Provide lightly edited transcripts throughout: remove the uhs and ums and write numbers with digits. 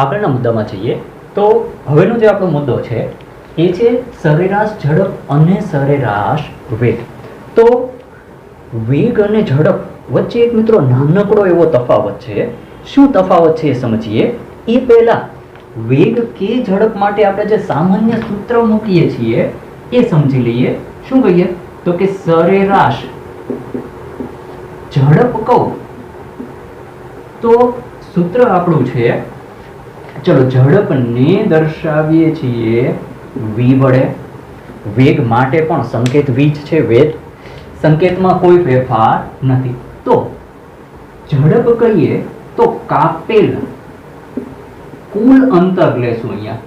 આગળના મુદ્દામાં જઈએ તો હવેનો જે આપણો મુદ્દો છે એ છે સરેરાશ ઝડપ અને સરેરાશ વેગ. તો વેગ અને ઝડપ વચ્ચે એક મિત્રો નાનકડો એવો તફાવત છે. શું તફાવત છે એ સમજીએ. એ પહેલા વેગ કે ઝડપ માટે આપણે જે સામાન્ય સૂત્ર મૂકીએ છીએ એ સમજી લઈએ. શું કહીએ તો કે સરેરાશ ઝડપ કહું તો સૂત્ર આપણું છે, ચલો ઝડપને દર્શાવીએ છીએ v વડે. વેગ માટે પણ સંકેત v જ છે. વેગ સંકેતમાં કોઈ ફેરફાર નથી. તો ઝડપ કહીએ તો કાપેલ કુલ અંતર લેશું અહીંયા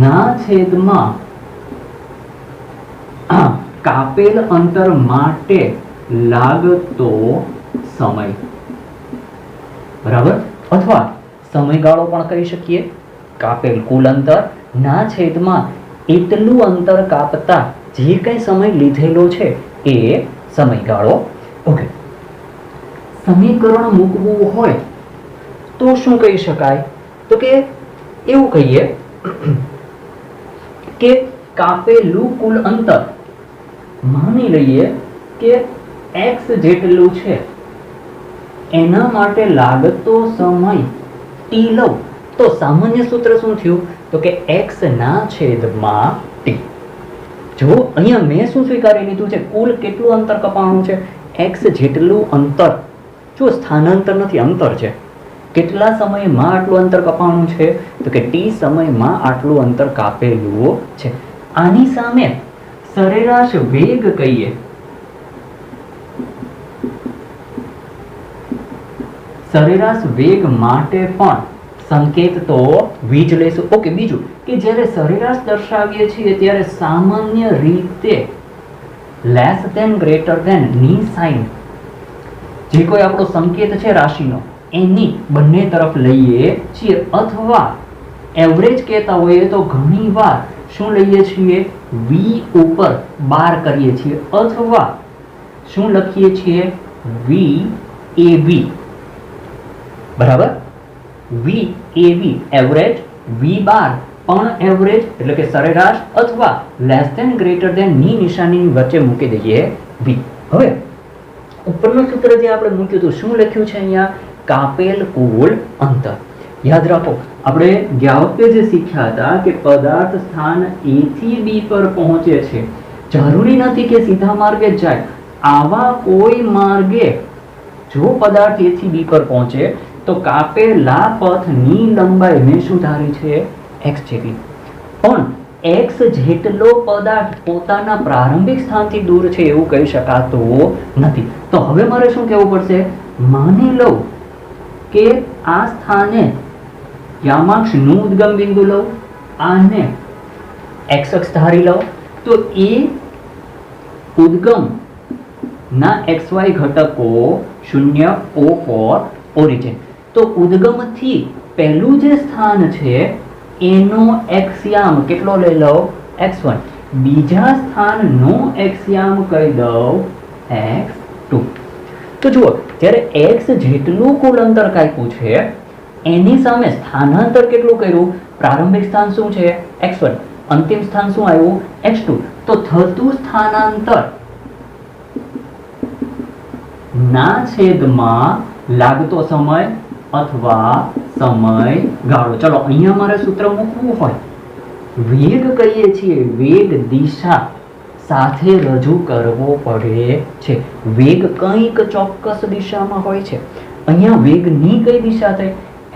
ના છેદમાં કાપેલ અંતર માટે લાગતો સમય, બરાબર, અથવા સમયગાળો પણ કહી શકીએ. કાપેલ કુલ અંતર ના છેદમાં એટલું અંતર કાપતા જે કઈ સમય લીધેલો છે એ સમયગાળો. ઓકે, સમીકરણ મૂકવું હોય તો શું કહી શકાય તો કે એવું કહીએ કે કાપેલું કુલ અંતર માની લઈએ કે x જેટલું છે એના માટે લાગતો સમય t લઉં તો સામાન્ય સૂત્ર શું થયું તો કે x ના છેદમાં t. જો અહીંયા મેં શું સ્વીકારી લીધું છે, કુલ કેટલું અંતર કપાણું છે, x જેટલું અંતર. જો સ્થાનાંતર નથી, અંતર છે. કેટલા સમયમાં આટલું અંતર કપાણું છે તો કે t સમયમાં આટલું અંતર કાપેલું છે. આની સામે સરેરાશ વેગ કહીએ સરેરાશ વેગ માટે પણ સંકેત તો v જ લેશું. ઓકે, બીજું કે જ્યારે સરેરાશ દર્શાવીએ છીએ ત્યારે સામાન્ય રીતે લેસ ધેન ગ્રેટર ધેન ની સાઇન જે કોઈ આપણો સંકેત છે રાશિનો એની બંને તરફ લઈએ છીએ, અથવા એવરેજ કહેતા હોઈએ તો ઘણી વાર શું લઈએ છીએ v ઉપર બાર કરીએ છીએ, અથવા શું લખીએ છીએ VAV, બરાબર. VAV એવરેજ, V બાર પણ એવરેજ એટલે કે સરેરાશ, અથવા લેસ ધેન ગ્રેટર ધેન ની નિશાની વચ્ચે મૂકી દઈએ v. હવે ઉપરનું સૂત્ર જે આપણે મૂક્યું હતું શું લખ્યું છે અહીંયા કાપેલ કુલ અંતર. યાદ રાખો આપણે ગયા વખતે જે શીખ્યા હતા કે પદાર્થ સ્થાન A થી B પર પહોંચે છે, જરૂરી નથી કે સીધા માર્ગે જ જાય. આવા કોઈ માર્ગે જો પદાર્થ A થી B પર પહોંચે તો કાપેલા પથની લંબાઈ મેં શું ધારી છે x જેટલી. પણ x જેટલો પદાર્થ પોતાના પ્રારંભિક સ્થાનથી દૂર છે એવું કહી શકાતું નથી. તો હવે મારે શું કહેવું પડશે, માની લઉં કે આ સ્થાને યામાક્ષનું ઉદ્ગમ બિંદુ લઉં, આને x અક્ષ ધારી લઉં, તો એ ઉદ્ગમ ના xy ઘટકો 0 O for origin. તો ઉદ્ગમથી પહેલું જે સ્થાન છે એનો એક્સયામ કેટલો લઈ લઉં x1, બીજા સ્થાનનો એક્સયામ કહી દઉં x2. તો જુઓ જ્યારે x જેટલું કુલ અંતર કાપ્યું છે એની સામે સ્થાનાંતર કેટલું કર્યું, પ્રારંભિક સ્થાન શું છે x1, અંતિમ સ્થાન શું આવ્યું x2. તો થતું સ્થાનાંતર ના છેદમાં લાગતો સમય અથવા સમયગાળો. ચલો અહીંયા મારે સૂત્ર મૂકવું હોય, વેગ કહીએ છીએ, વેગ દિશા સાથે રજૂ કરવો પડે છે. વેગ કંઈક ચોક્કસ દિશામાં હોય છે. અહીંયા વેગની કઈ દિશા થઈ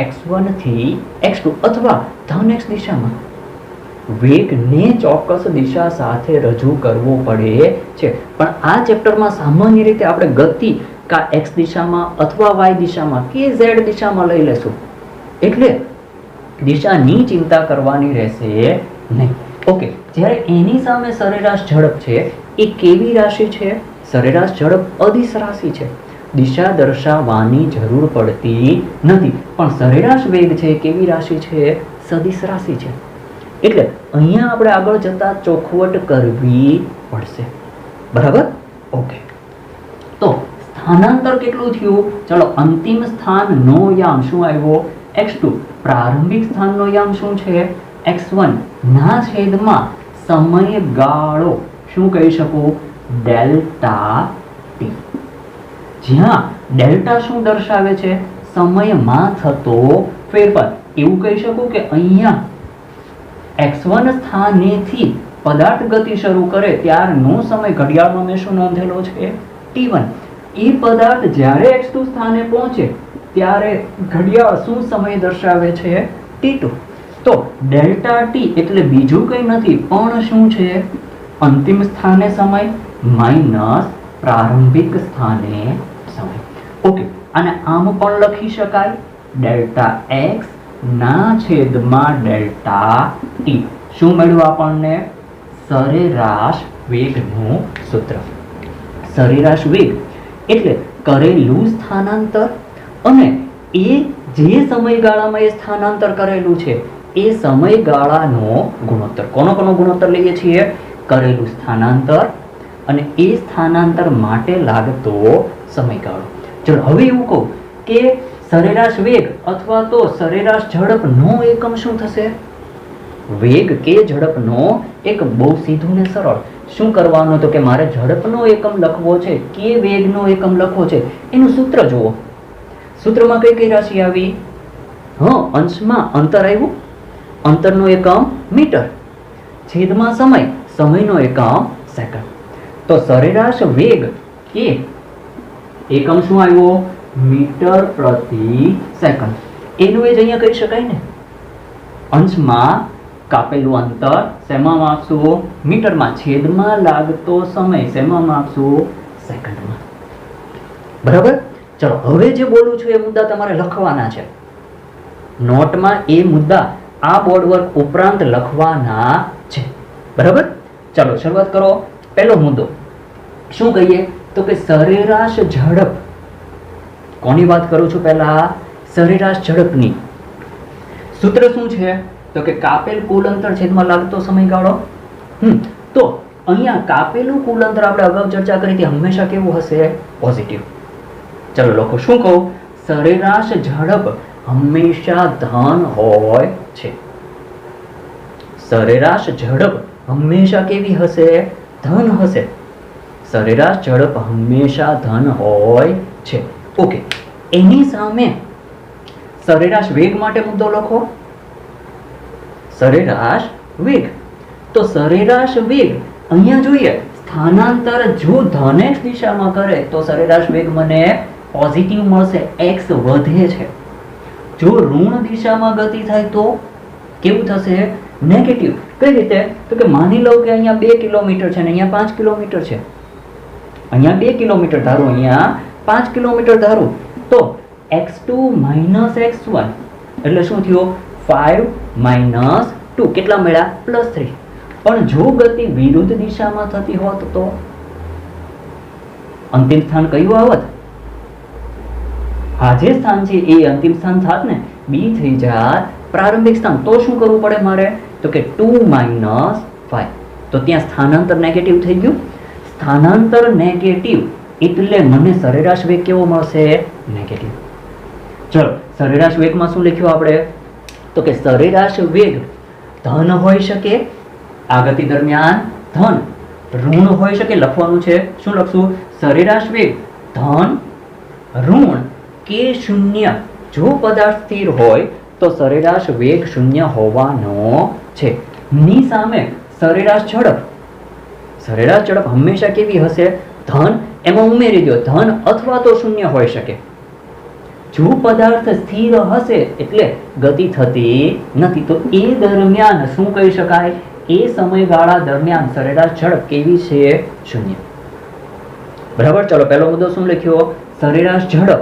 x1 થી x2 અથવા ધન x દિશામાં. વેગને ચોક્કસ દિશા સાથે રજૂ કરવો પડે છે. પણ આ ચેપ્ટરમાં સામાન્ય રીતે આપણે ગતિ કા x દિશામાં અથવા y દિશામાં કે z દિશામાં લઈ લેશું, એટલે દિશાની ચિંતા કરવાની રહેશે નહીં. ઓકે, જ્યારે એની સામે સરેરાશ ઝડપ છે એ કેવી રાશિ છે, સરેરાશ ઝડપ અદિશ રાશિ છે, દિશા દર્શાવવાની જરૂર પડતી નથી. પણ સરેરાશ વેગ છે કેવી રાશિ છે, સદિશ રાશિ છે. એટલે અહીંયા આપણે આગળ જતા ચોખવટ કરવી પડશે, બરાબર. ઓકે, તો સ્થાનાંતર કેટલું થયું? ચલો અંતિમ સ્થાનનો યામ શું આવ્યો? x2. પ્રારંભિક સ્થાનનો યામ શું છે? x1 ના છેદમાં સમયગાળો શું કહી શકું? Delta T. જ્યાં ડેલ્ટા શું દર્શાવે છે? સમયમાં થતો ફેરફાર. એવું કહી શકું કે અહીંયા x1 સ્થાનેથી પદાર્થ ગતિ શરૂ કરે ત્યારનો સમય ઘડિયાળમાં મેં શું નોંધેલો છે? t1. એ પદાર્થ જ્યારે x2 સ્થાને પહોંચે ત્યારે ઘડિયાળ શું સમય દર્શાવે છે? t2. તો ડેલ્ટા ટી એટલે બીજું કંઈ નથી પણ શું છે? અંતિમ સ્થાને સમય માઇનસ પ્રારંભિક સ્થાને સમય. ઓકે, અને આમ પણ લખી શકાય ડેલ્ટા x ના છેદમાં ડેલ્ટા ટી. શું મળ્યું આપણને? સરેરાશ વેગનું સૂત્ર. સરેરાશ વેગ એટલે કરેલું સ્થાનાંતર અને એ જે સમયગાળામાં એ સ્થાનાંતર કરેલું છે એ સમયગાળાનો ગુણોત્તર. કોનો ગુણોત્તર લઈએ છીએ? કરેલું સ્થાનાંતર અને એ સ્થાનાંતર માટે લાગતો સમયગાળો. ચલો હવે એવું કહું કે સરેરાશ વેગ અથવા તો સરેરાશ ઝડપનો એકમ શું થશે? વેગ કે ઝડપનો એકમ. બહુ સીધું ને સરળ. શું કરવાનું? તો કે મારે ઝડપનો એકમ લખવો છે કે વેગનો એકમ લખવો છે, એનું સૂત્ર જુઓ. સૂત્રમાં કઈ કઈ રાશિ આવી? અંશમાં અંતર આવ્યું, અંતરનો એકમ મીટર, છેદમાં સમય, સમયનો એકમ સેકન્ડ. તો સરેરાશ વેગ કે એકમ શું આવ્યો? મીટર પ્રતિ સેકન્ડ. એનું એ જ અહીંયા કહી શકાય ને. અંશમાં કાપેલું અંતર શેમાં માપશું? મીટરમાં. છેદમાં લાગતો સમય શેમાં માપશું? સેકન્ડમાં. બરાબર. ચલો હવે જે બોલું છું એ મુદ્દા તમારે લખવાના છે નોટમાં. એ મુદ્દા આ બોર્ડ વર્ક ઉપરાંત લખવાના છે. બરાબર. ચલો શરૂઆત કરો. પહેલો મુદ્દો શું કહીએ? તો કે સરેરાશ ઝડપ. કોની વાત કરું છું? પહેલા સરેરાશ ઝડપની. સૂત્ર શું છે? તો કે કાપેલ કુલ અંતર છેદમાં લાગતો સમયગાળો. તો અહીંયા કાપેલું કુલ અંતર આપણે અગાઉ ચર્ચા કરી હતી હંમેશા કેવું હશે? પોઝિટિવ. ચલો લખો. શું કહું? સરેરાશ ઝડપ હંમેશા ધન હોય છે. સરેરાશ ઝડપ હંમેશા કેવી હશે? ધન હશે. સરેરાશ ઝડપ હંમેશા ધન હોય છે. ઓકે, એની સામે સરેરાશ વેગ માટે મુદ્દો લખો. સરેરાશ વેગ. તો સરેરાશ વેગ અહીંયા જોઈએ સ્થાનાંતર જો ધન x દિશામાં કરે તો સરેરાશ વેગ મને પોઝિટિવ મળશે, x વધે છે. જો ઋણ દિશામાં ગતિ થાય તો કેવું થશે? નેગેટિવ. કઈ રીતે? તો કે માની લો કે અહીંયા 2 કિલોમીટર છે ને અહીંયા 5 કિલોમીટર છે. અહીંયા 2 કિલોમીટર ધારો, અહીંયા 5 કિલોમીટર ધારો. તો x2 minus x1 એટલે શું થયું? 5 minus 2 કેટલા મળ્યા? +3. પણ જો ગતિ વિરુદ્ધ દિશામાં થતી હોત તો અંતિમ સ્થાન કયું આવત? આ જે સ્થાન છે એ અંતિમ સ્થાન થાત ને. બી થઈ જાત પ્રારંભિક સ્થાન. તો શું કરવું પડે મારે? તો કે 2 minus 5. તો ત્યાં સ્થાનાંતર નેગેટિવ થઈ ગયું. સ્થાનાંતર નેગેટિવ એટલે મને સરેરાશ વેગ કેવો મળશે? નેગેટિવ. ચલો સરેરાશ વેગમાં શું લખ્યું આપણે? તો કે સરેરાશ વેગ ધન હોઈ શકે, આ ગતિ દરમિયાન ધન, ઋણ હોઈ શકે. લખવાનું છે. શું લખશું? સરેરાશ વેગ ધન, ઋણ કે શૂન્ય. જો પદાર્થ સ્થિર હોય તો સરેરાશ વેગ શૂન્ય હોવાનો છે. ની સામે સરેરાશ ઝડપ. સરેરાશ ઝડપ હંમેશા કેવી હશે? ધન. એમાં ઉમેરી દો ધન અથવા તો શૂન્ય હોઈ શકે. જો પદાર્થ સ્થિર હશે એટલે ગતિ થતી નથી તો એ દરમિયાન શું કહી શકાય? એ સમયગાળા દરમિયાન સરેરાશ ઝડપ કેવી છે? શૂન્ય. બરાબર. ચલો પહેલો મુદ્દો શું લખ્યો? સરેરાશ ઝડપ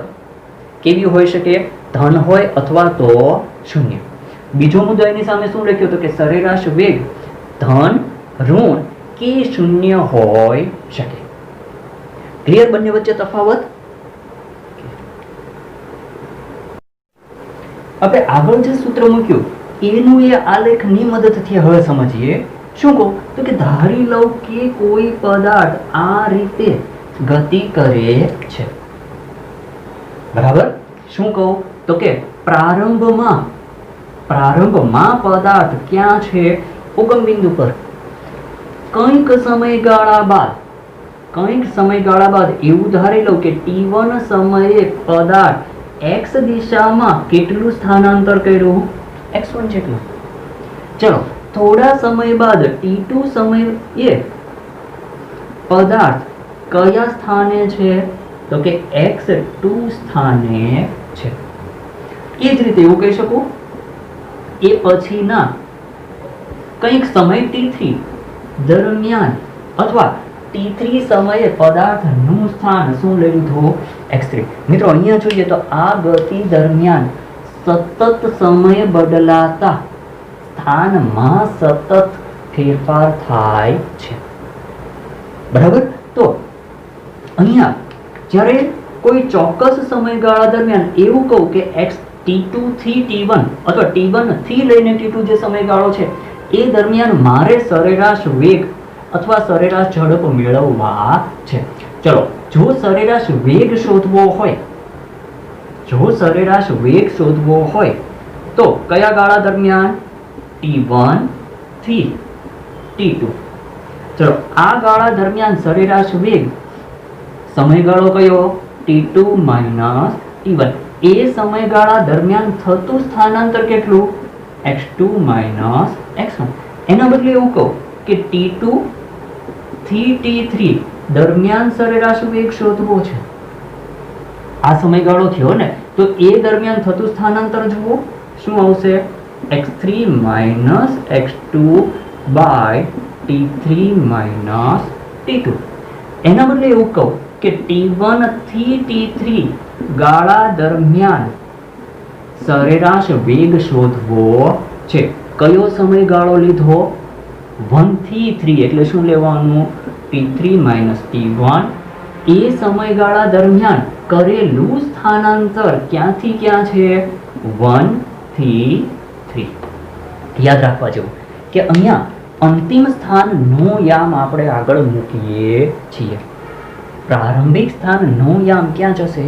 કેવી હોઈ શકે? ધન હોય અથવા તો શૂન્ય. બીજો મુદ્દો એની સામે શું લખ્યો? તો કે સરેરાશ વેગ ધન, ઋણ કે શૂન્ય હોઈ શકે. ક્લિયર? બંને વચ્ચે તફાવત. આપણે આગળ જે સૂત્ર મૂક્યું એનું એ આલેખની મદદથી હવે સમજીએ. શું કહું? તો કે ધારી લઉં કે કોઈ પદાર્થ આ રીતે ગતિ કરે છે. બરાબર. શું કહું તો કે પ્રારંભમાં પદાર્થ ક્યાં છે? ઉગમ બિંદુ પર. કંઈક સમયગાળા બાદ એવું ધારી લો કે t1 સમયે પદાર્થ x દિશામાં કેટલું સ્થાનાંતર કર્યું? x1 જેટલું. ચલો, થોડા સમય બાદ t2 સમયે પદાર્થ કયા સ્થાને છે? તો કે x2 સ્થાને છે. એ જ રીતે એવું કહી શકું, એ પછીના કંઈક સમય t3 દરમિયાન અથવા t3 સમયે પદાર્થનું સ્થાન શું લઈ લીધું? x3. મિત્રો અહીંયા જોઈએ તો આ ગતિ દરમિયાન સતત સમય બદલાતા સ્થાનમાં સતત ફેરફાર થાય છે. બરાબર. તો અહીંયા જ્યારે કોઈ ચોક્કસ સમયગાળા દરમિયાન એવું કહું કે t2 થી t1 અથવા t1 થી લઈને t2 જે સમયગાળો છે એ દરમિયાન મારે સરેરાશ વેગ અથવા સરેરાશ ઝડપ મેળવવા છે. ચલો, જો સરેરાશ વેગ શોધવો હોય તો કયા ગાળા દરમિયાન? t1 થી t2. ચલો, આ ગાળા દરમિયાન સરેરાશ વેગ સમયગાળો કયો? t2 minus t1. એ સમયગાળા દરમિયાન થતું સ્થાનાંતર કેટલું? x2 minus x1. એના બદલે એવું કહું કે t2 થી t3 દરમિયાન સરેરાશ વેગ શોધવો છે. આ સમયગાળો થયો ને, તો એ દરમિયાન થતું સ્થાનાંતર જુઓ શું આવશે? x3 minus x2 by t3 minus t2. એના બદલે એવું કહું કે t1 થી t3 ગાળા દરમિયાન સરેરાશ વેગ શોધવો છે. કયો સમયગાળો લીધો? 1 થી 3 એટલે શું લેવાનું? t3 minus t1. એ સમયગાળા દરમિયાન કરેલું સ્થાનાંતર ક્યાંથી ક્યાં છે? 1 થી 3. યાદ રાખવા જેવું કે અહીંયા અંતિમ સ્થાનનો યામ આપણે આગળ મૂકીએ છીએ. પ્રારંભિક સ્થાનનો યામ ક્યાં જશે?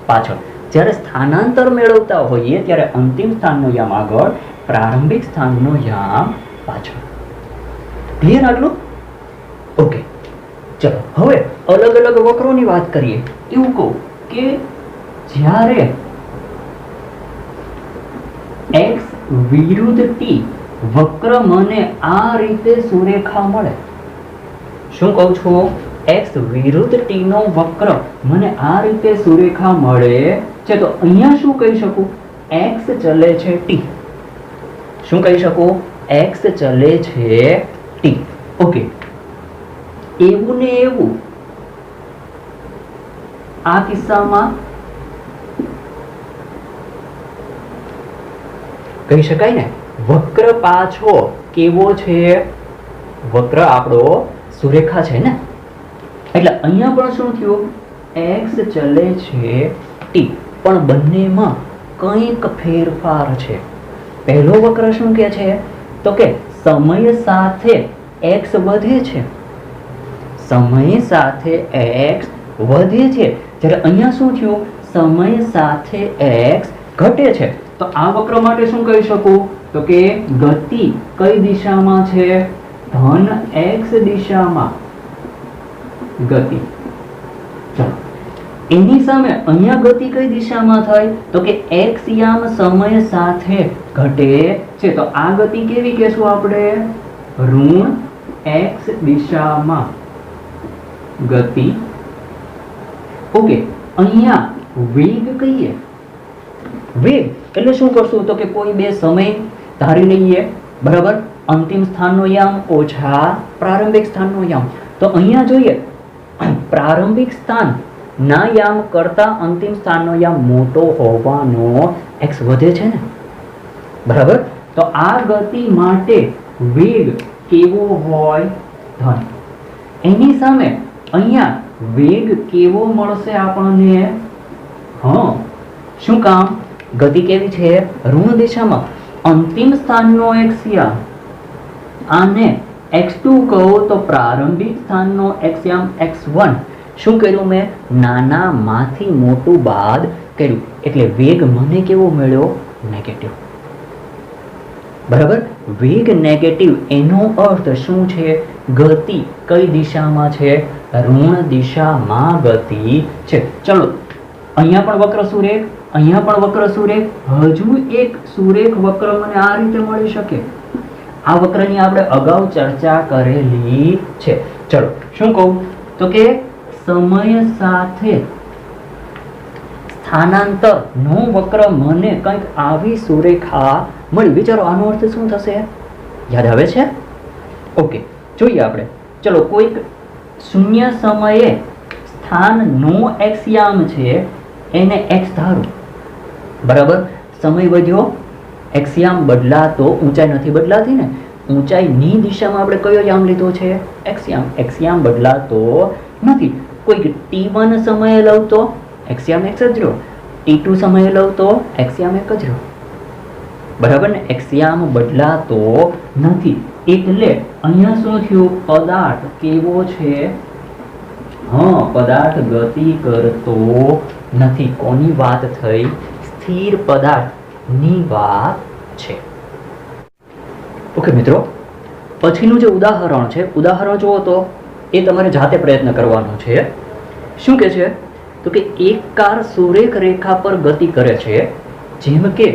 પાછળ. જ્યારે સ્થાનાંતર મેળવતા હોઈએ ત્યારે અંતિમ સ્થાનનો યામ આગળ, પ્રારંભિક સ્થાનનો યામ પાછળ. ક્લિયર આટલું? ઓકે. ચલો, હવે અલગ અલગ વક્રોની વાત કરીએ. એવું કહું કે જ્યારે x વિરુદ્ધ t વક્ર મને આ રીતે સુરેખા મળે. શું કહું છું? x વિરુદ્ધ t નો વક્ર મને આ રીતે સુરેખા મળે છે તો અહીંયા શું કહી શકું? x ચલે છે t. શું કહી શકું? x ચલે છે t. ઓકે. એવું ને એવું આ કિસ્સામાં કહી શકાય ને, વક્ર પાછો કેવો છે? વક્ર આપણો સુરેખા છે ને, એટલે અહીંયા પણ શું થયું? x ચલે છે t, પણ બંનેમાં કંઈક ફેરફાર છે. પહેલો વક્ર શું કહે છે? તો કે સમય સાથે x વધે છે. સમય સાથે x વધે છે. જ્યારે અહીંયા શું થયું? સમય સાથે x ઘટે છે. તો આ વક્ર માટે શું કહી શકું? તો કે ગતિ કઈ દિશામાં છે? ધન x દિશામાં ગતિ. ચાલો, એની સામે અહીંયા ગતિ કઈ દિશામાં થાય? તો કે x યામ સમય સાથે ઘટે છે. તો આ ગતિ કેવી કહેશું આપણે? ઋણ x દિશામાં ગતિ. ઓકે. અહીંયા વેગ કહીએ. વેગ એટલે શું કરશું? તો કે કોઈ બે સમય ધારી લઈએ. બરાબર. અંતિમ સ્થાનનો યામ ઓછા પ્રારંભિક સ્થાનનો યામ. તો અહીંયા જોઈએ પ્રારંભિક સ્થાન ના યામ કરતા અંતિમ સ્થાનનો યામ મોટો હોવાનો x વધે છે ને. બરાબર. તો આ ગતિ માટે વેગ કેવો હોય? ધન. એની સામે અહીંયા વેગ કેવો મળશે આપણને? શું કામ? ગતિ કેવી છે? ઋણ દિશામાં. અંતિમ સ્થાનનો x યામ આને x2 કહો તો પ્રારંભિક સ્થાનનો x યામ x1. શું કર્યું મેં? નાનામાંથી મોટું બાદ કર્યું એટલે વેગ મને કેવો મળ્યો? નેગેટિવ. બરાબર. વેગ નેગેટિવ એનો અર્થ શું છે? ગતિ કઈ દિશામાં છે? ઋણ દિશામાં ગતિ છે. ચલો, અહીંયા પણ વક્ર સુરેખ, અહીંયા પણ વક્ર સુરેખ. હજુ એક સુરેખ વક્ર મને આ રીતે મળી શકે. આ વક્રની આપણે અગાઉ ચર્ચા કરેલી છે. ચલો, શું કહું તો કે સમય સાથે સ્થાનાંતર નો વક્ર મને કંઈક આવી સુરેખા મળી. વિચારો આનો અર્થ શું થશે? યાદ આવે છે? ઓકે, જોઈએ આપણે. ચલો, કોઈક શૂન્ય સમયે સ્થાન નો એક્સિયામ છે એને x ધારો. બરાબર. સમય વધ્યો, એક્સિયામ બદલાતો, ઊંચાઈ નથી બદલાતી ને. ઊંચાઈની દિશામાં આપણે કયો યામ લીધો છે? એક્સિયામ. એક્સિયામ બદલાતો નથી. કોઈક t1 સમયે લઉં તો એક્સિયામ x જ રહ્યો, t2 સમયે લઉં તો એક્સિયામ એક જ રહ્યો. બરાબર ને? એક્સિયામ બદલાતો નથી. એટલે અહીંયા શું થયું? પદાર્થ કેવો છે? પદાર્થ ગતિ કરતો નથી. કોની વાત થઈ? સ્થિર પદાર્થની વાત છે. ઓકે મિત્રો, પછીનું જે ઉદાહરણ છે, ઉદાહરણ જુઓ તો એ તમારે જાતે પ્રયત્ન કરવાનો છે. શું કે છે? તો કે એક કાર સુરેખ રેખા પર ગતિ કરે છે. જેમ કે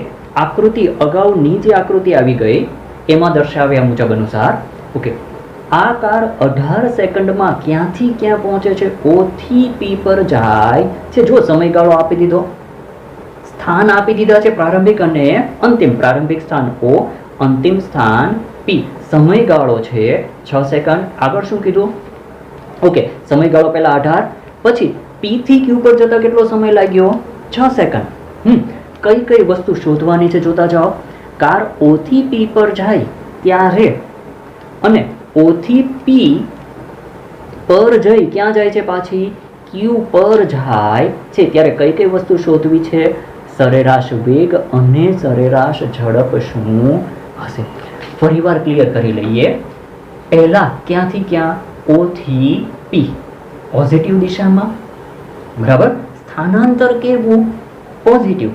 આકૃતિ અગાઉની જે આકૃતિ આવી ગઈ એમાં દર્શાવ્યા મુજબ અનુસાર. ઓકે, આ કાર 18 સેકન્ડમાં ક્યાંથી ક્યાં પહોંચે છે? O થી P પર જાય છે. જો સમયગાળો આપી દીધો, સ્થાન આપી દીધા છે પ્રારંભિક અને અંતિમ. પ્રારંભિક સ્થાન O, અંતિમ સ્થાન P. સમયગાળો છે 6 સેકન્ડ. આગળ શું કીધું? ઓકે, સમયગાળો પહેલા 18, પછી P થી Q પર જતા કેટલો સમય લાગ્યો? 6 સેકન્ડ. કઈ કઈ વસ્તુ શોધવાની છે જોતા જાઓ. કાર O થી P પર જાય ત્યારે અને O થી P પર જઈ ક્યાં જાય છે? પાછી Q પર જાય છે ત્યારે કઈ કઈ વસ્તુ શોધવી છે? સરેરાશ વેગ અને સરેરાશ ઝડપ શું હશે? ફરીવાર ક્લિયર કરી લઈએ. પહેલા ક્યાંથી ક્યાં? O થી P, પોઝિટિવ દિશામાં. બરાબર. સ્થાનાંતર કેવું? પોઝિટિવ.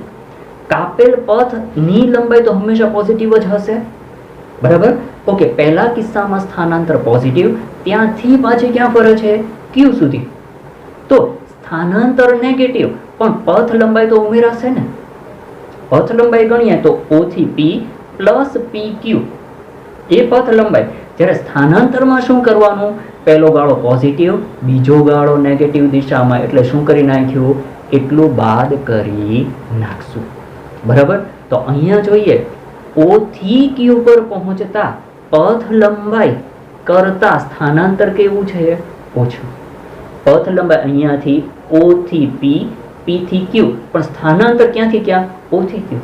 કાપેલ પથની લંબાઈ તો હંમેશા પોઝિટિવ જ હશે. બરાબર. ઓકે, પહેલા કિસ્સામાં સ્થાનાંતર પોઝિટિવ, ત્યાંથી પાછી ક્યાં ફરે છે? Q સુધી. તો સ્થાનાંતર નેગેટિવ, પણ પથ લંબાઈ તો ઉમેરાશે ને. પથ લંબાઈ ગણીએ તો O થી P પ્લસ PQ એ પથ લંબાઈ. જ્યારે સ્થાનાંતરમાં શું કરવાનું? પહેલો ગાળો પોઝિટિવ, બીજો ગાળો નેગેટિવ દિશામાં. એટલે શું કરી નાખ્યું? એટલું બાદ કરી નાખશું. બરાબર. તો અહીંયા જોઈએ, O થી Q પર પહોંચતા પથ લંબાઈ કરતા સ્થાનાંતર કેવું છે? ઓછું. પથ લંબાઈ અહીંયાથી O થી P, P થી Q, પણ સ્થાનાંતર ક્યાંથી ક્યાં? O થી Q.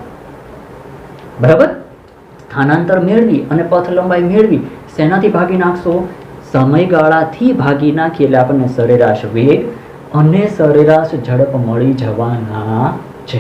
બરાબર. સ્થાનાંતર મેળવી અને પથ લંબાઈ મેળવી શેનાથી ભાગી નાખશો? સમયગાળાથી ભાગી નાખી એટલે આપણને સરેરાશ વેગ અને સરેરાશ ઝડપ મળી જવાના છે.